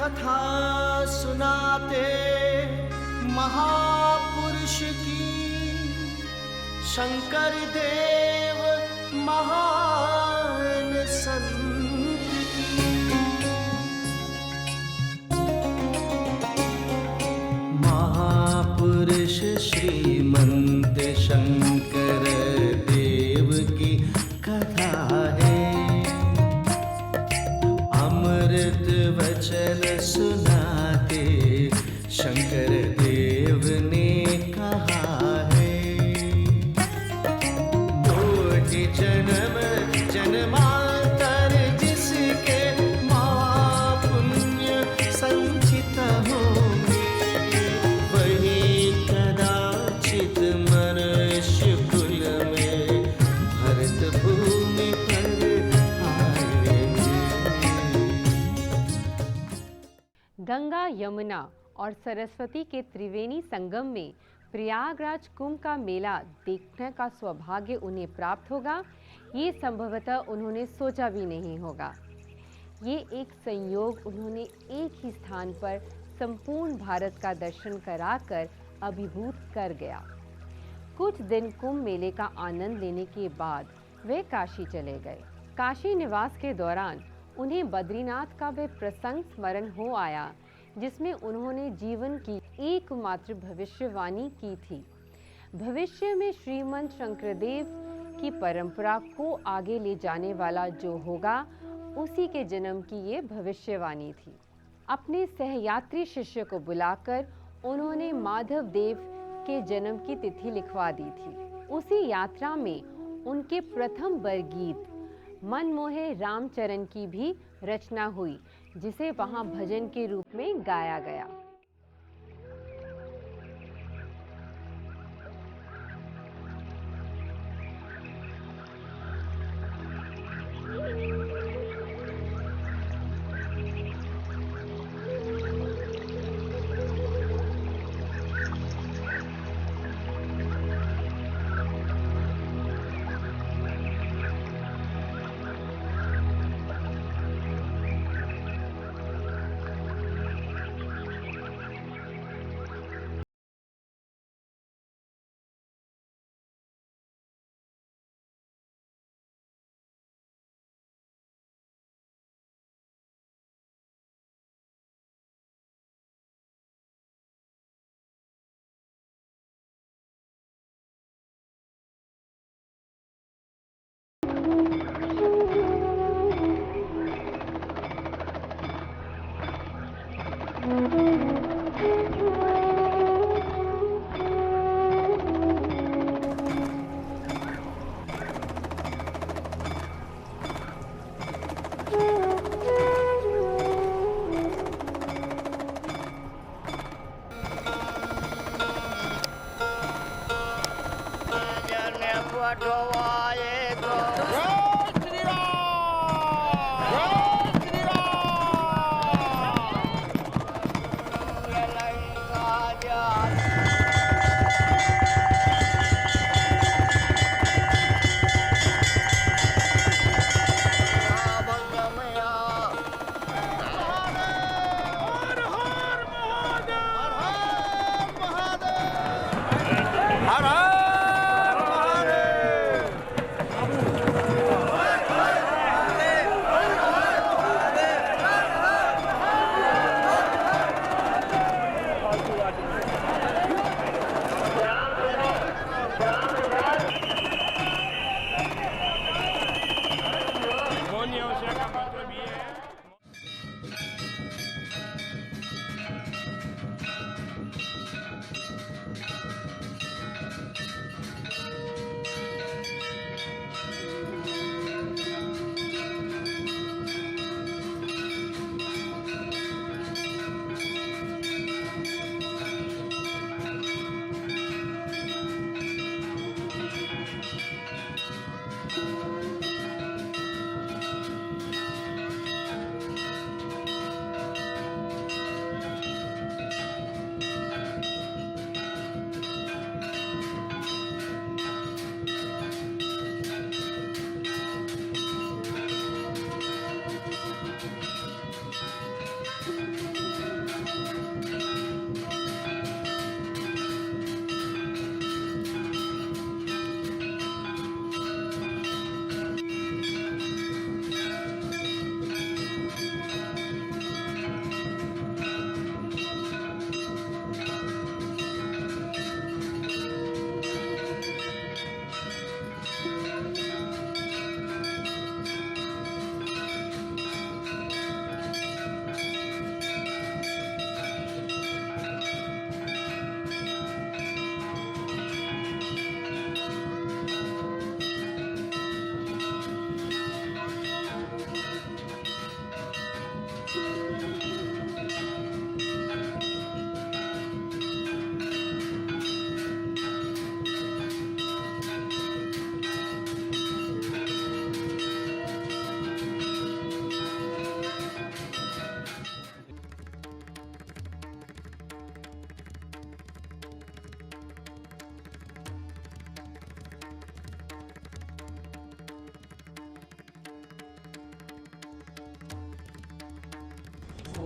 कथा सुनाते महापुरुष की, शंकर देव महान संत की। महापुरुष श्रीमंत शंकर देव की कथा है, अमृत वचन सुनाते शंकर देव ने कहा है। कोटि जन्म जन्मांतर जिसके महापुण्य संचित होंगे, वही कदाचित मनुष्य कुल में भरत भूमि पर आएंगे। गंगा, यमुना और सरस्वती के त्रिवेणी संगम में प्रयागराज कुंभ का मेला देखने का सौभाग्य उन्हें प्राप्त होगा, ये संभवतः उन्होंने सोचा भी नहीं होगा। ये एक संयोग उन्होंने एक ही स्थान पर संपूर्ण भारत का दर्शन कराकर अभिभूत कर गया। कुछ दिन कुंभ मेले का आनंद लेने के बाद वे काशी चले गए। काशी निवास के दौरान उन्हें बद्रीनाथ का वे प्रसंग स्मरण हो आया जिसमें उन्होंने जीवन की एकमात्र भविष्यवाणी की थी। भविष्य में श्रीमंत शंकरदेव की परंपरा को आगे ले जाने वाला जो होगा, उसी के जन्म की ये भविष्यवाणी थी। अपने सहयात्री शिष्य को बुलाकर उन्होंने माधव देव के जन्म की तिथि लिखवा दी थी। उसी यात्रा में उनके प्रथम बरगीत मनमोहे रामचरण की भी रचना हुई, जिसे वहां भजन के रूप में गाया गया।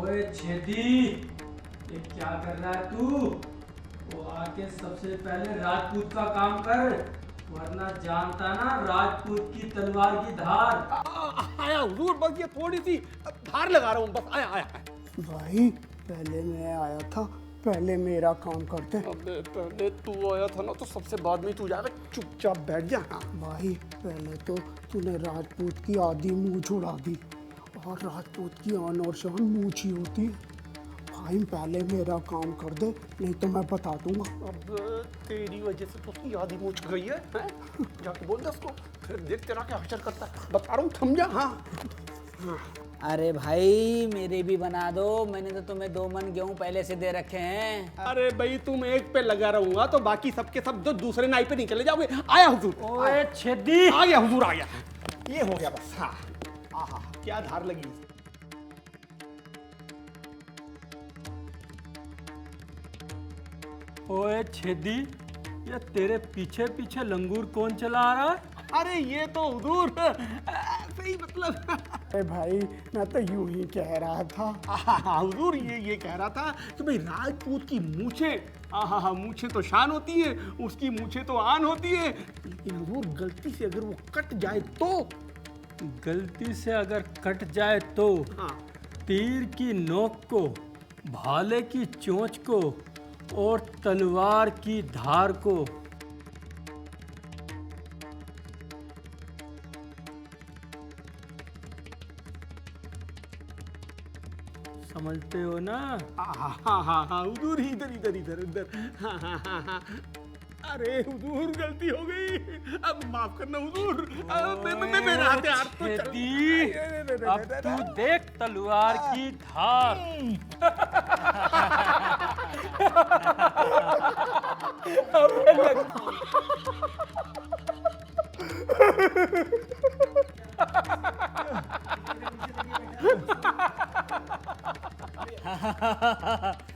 ओए छेदी, ये क्या कर रहा है तू? वो आके सबसे पहले राजपूत का काम कर, वरना जानता ना राजपूत की तलवार की धार। आया हुजूर, बस ये थोड़ी सी धार लगा रहा हूँ, बस आया आया आया। भाई पहले मैं आया था, पहले मेरा काम करते। अबे पहले तू आया था ना, तो सबसे बाद में तू जाएगा, चुपचाप बैठ जा। भाई पहले तो तूने राजपूत की आधी मूंछ उड़ा दी, और राजपूत की आन और शान मूंछ ही होती है। भाई पहले मेरा काम कर दे, नहीं तो मैं बता दूंगा। अब तेरी वजह से तो उसकी आधी मूछ गई है, हैं? जाके बोल दे उसको, फिर देख तेरा क्या हशर करता है। बता रहा हूँ, समझा? हाँ। अरे भाई मेरे भी बना दो, मैंने तो तुम्हें 2 मन गेहूं पहले से दे रखे हैं। अरे भाई तुम एक पे लगा रहूंगा तो बाकी सबके सब जो दूसरे नाई पे नहीं चले जाओगे। आया हुजूर। ओए छेदी, आ गया हुजूर, आ गया। ये हो गया बस। हाँ, आहा, क्या धार लगी। ओए छेदी, ये तेरे पीछे पीछे लंगूर कौन चला आ रहा है? अरे ये तो हुजूर ऐसे ही, मतलब। अरे भाई मैं तो यूं ही कह रहा था। हुजूर ये कह रहा था कि भाई राजपूत की मूछें, आहा मूछें तो शान होती है, उसकी मूछें तो आन होती है, लेकिन हुजूर गलती से अगर वो कट जाए तो। गलती से अगर कट जाए तो हाँ। तीर की नोक को, भाले की चोंच को और तलवार की धार को समझते हो ना? हाँ हुजूर, इधर इधर इधर इधर। हाँ। अरे हुजूर गलती हो गई, अब माफ करना हुजूर। मेरा हाथ तो चल। छेदी, अब तू देख तलवार की धार।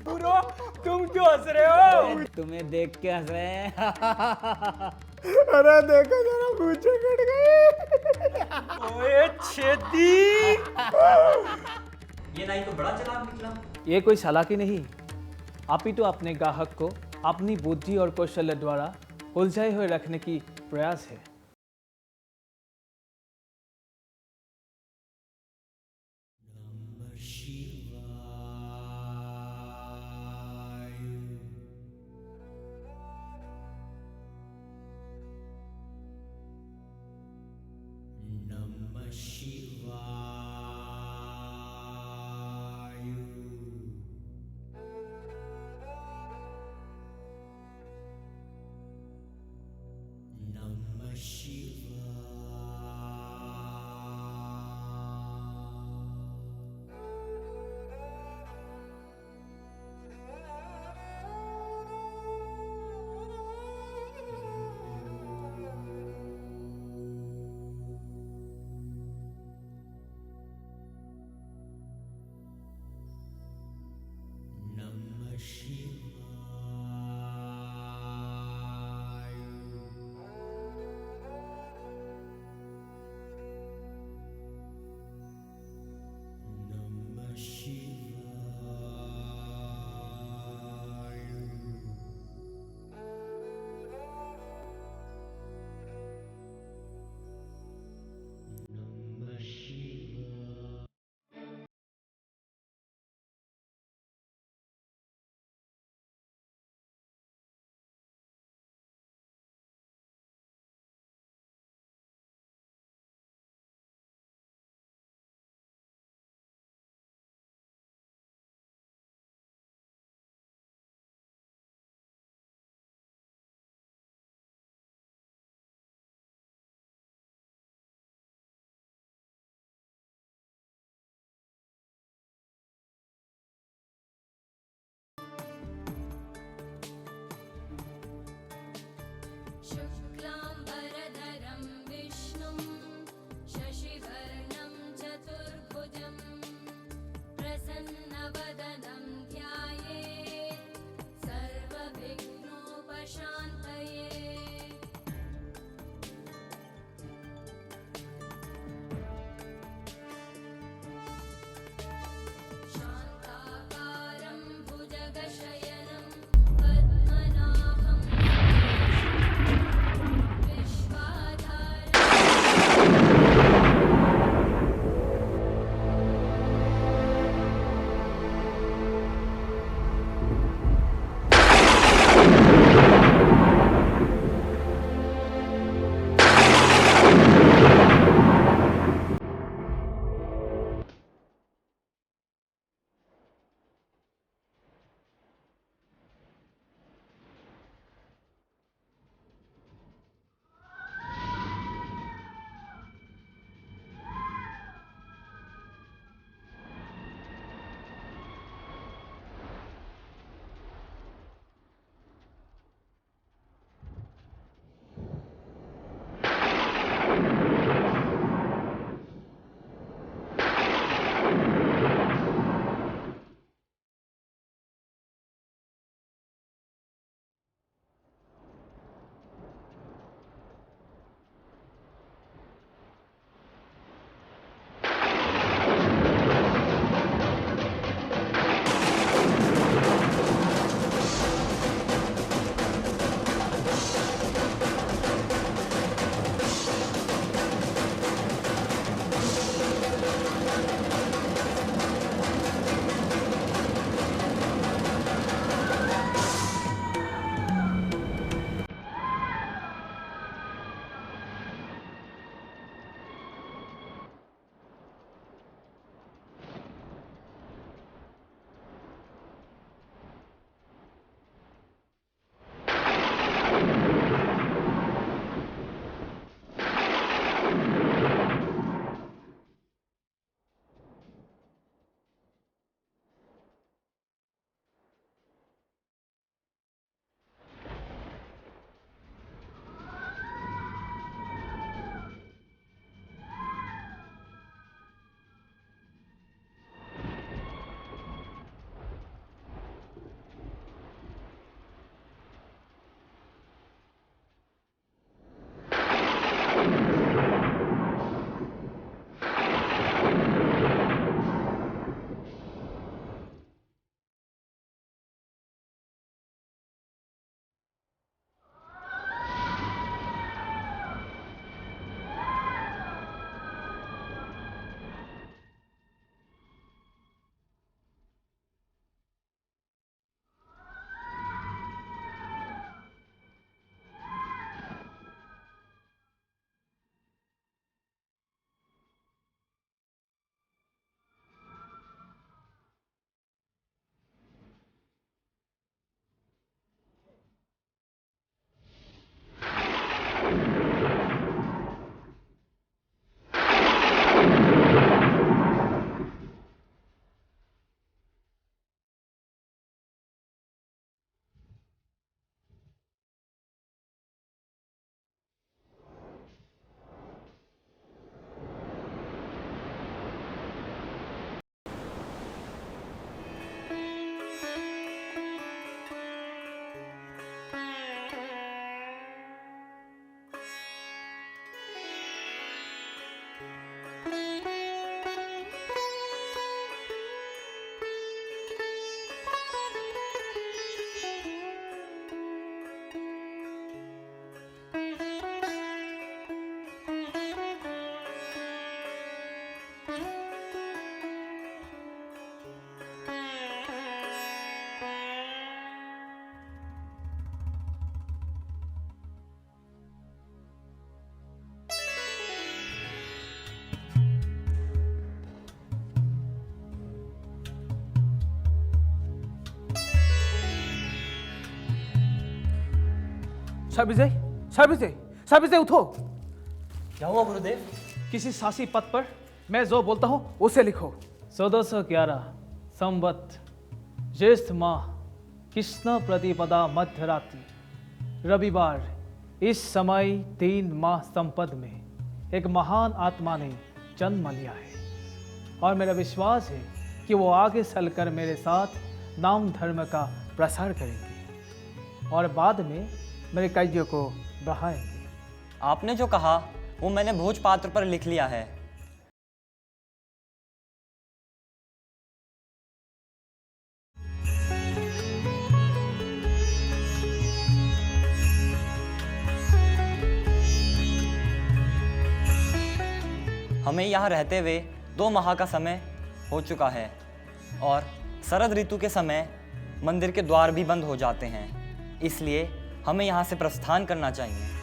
पूरो, तुम क्यों हंस रहे हो? तुम्हें देख के हंस रहे हैं। अरे देखो जरा मूंछें कट गई। ओए छेदी, ये नाई तो बड़ा चालाक निकला। ये कोई चालाकी नहीं, आप ही तो अपने ग्राहक को अपनी बुद्धि और कौशल्य द्वारा उलझाए हुए रखने की प्रयास है। सर्विजय, सर्विजय, सर्विजय उठो। क्या हुआ गुरुदेव? किसी शासी पद पर मैं जो बोलता हूँ उसे लिखो। 1411 संवत ज्येष्ठ माह कृष्ण प्रतिपदा मध्यरात्रि रविवार इस समय 3 माह संपद में एक महान आत्मा ने जन्म लिया है और मेरा विश्वास है कि वो आगे चलकर मेरे साथ नाम धर्म का प्रसार करेंगे और बाद में मेरे कार्यों को बढ़ाएंगे। आपने जो कहा वो मैंने भोजपात्र पर लिख लिया है। हमें यहाँ रहते हुए 2 माह का समय हो चुका है और शरद ऋतु के समय मंदिर के द्वार भी बंद हो जाते हैं, इसलिए हमें यहाँ से प्रस्थान करना चाहिए।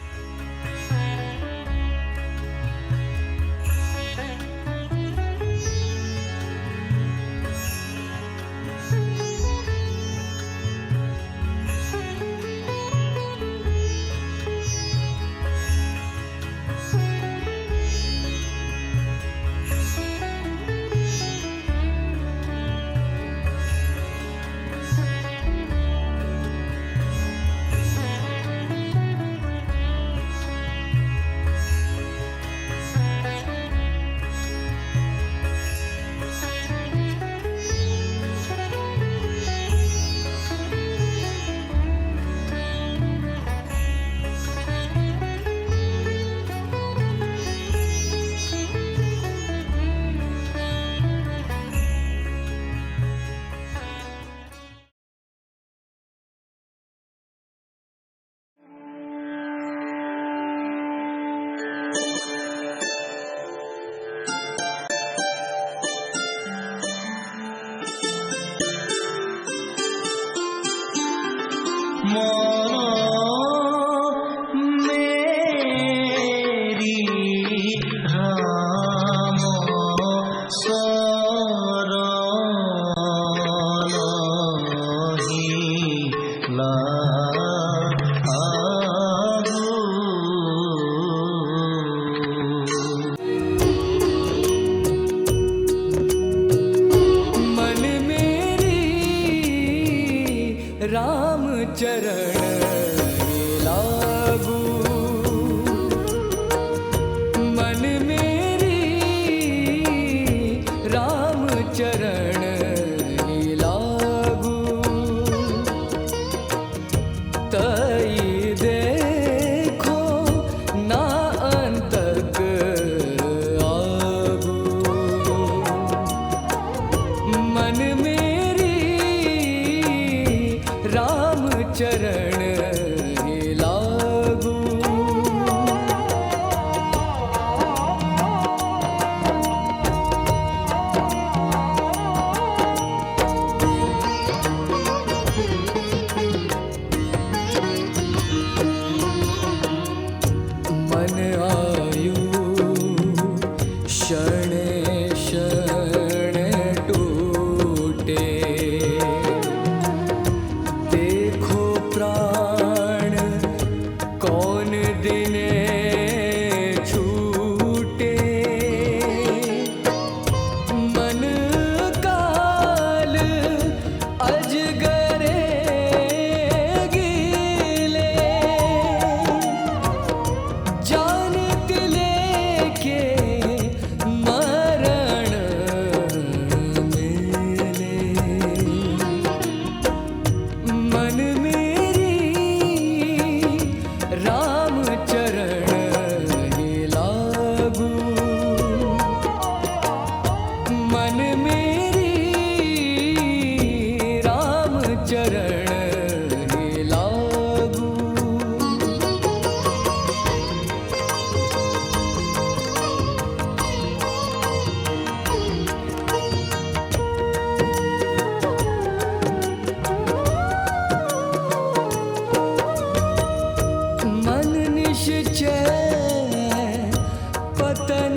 तन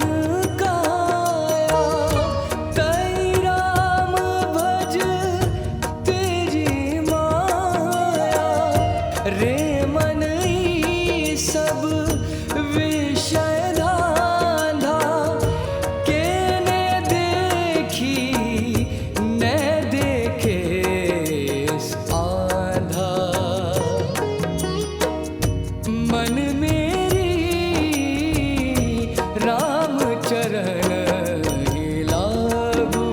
काया, तई राम भज तेरी माया। रे मन ई सब विषय धांधा, के ने देखी न देखे आंधा। मन मेरी राम चरण ही लागू,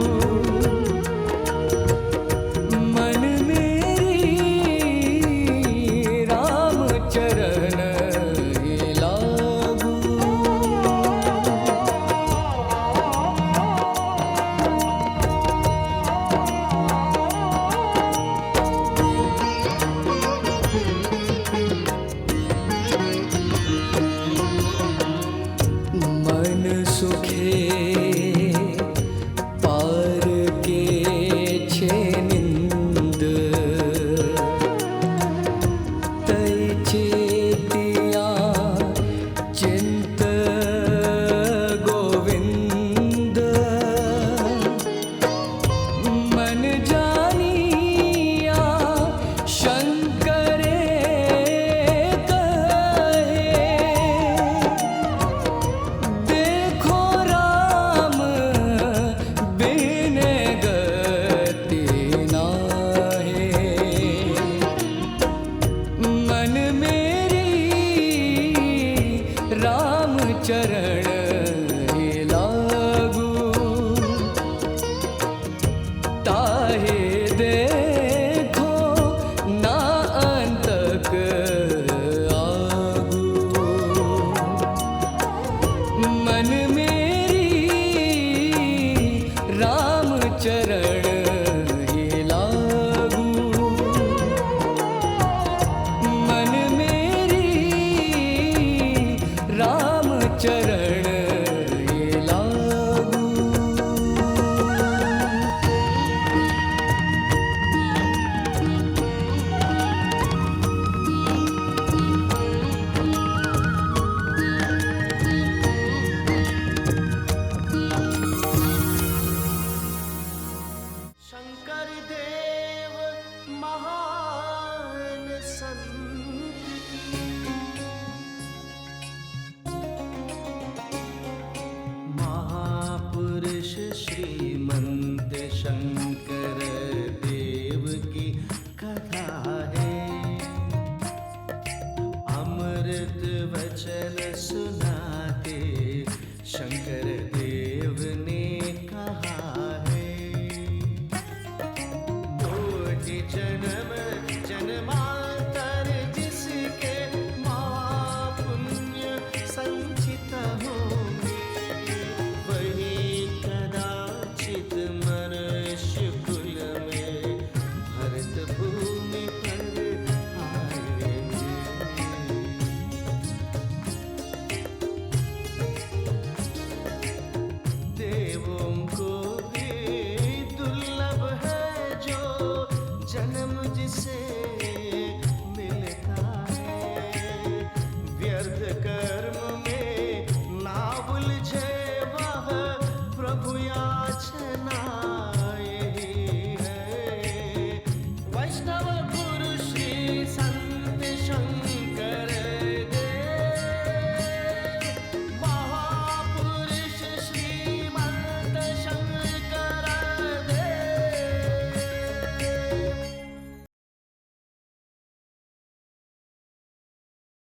मन मेरी राम चरण ही लागू। मन सुखे पार के छे निंद, तई चेतिया चिंत गोविंद। मन जानिया शंकरे कहे, देखो राम बिन गति नाहे। मन मेरी राम चरण ही लागू, ताहे देखो ना अंतक आगू। मन मेरी राम चरण ही लागू, मन मेरी राम चरण ही लागू। शंकर देव महान संत, महापुरुष श्रीमंत शंकर देव की कथा है। अमृत वचन सुनाते शंकर देव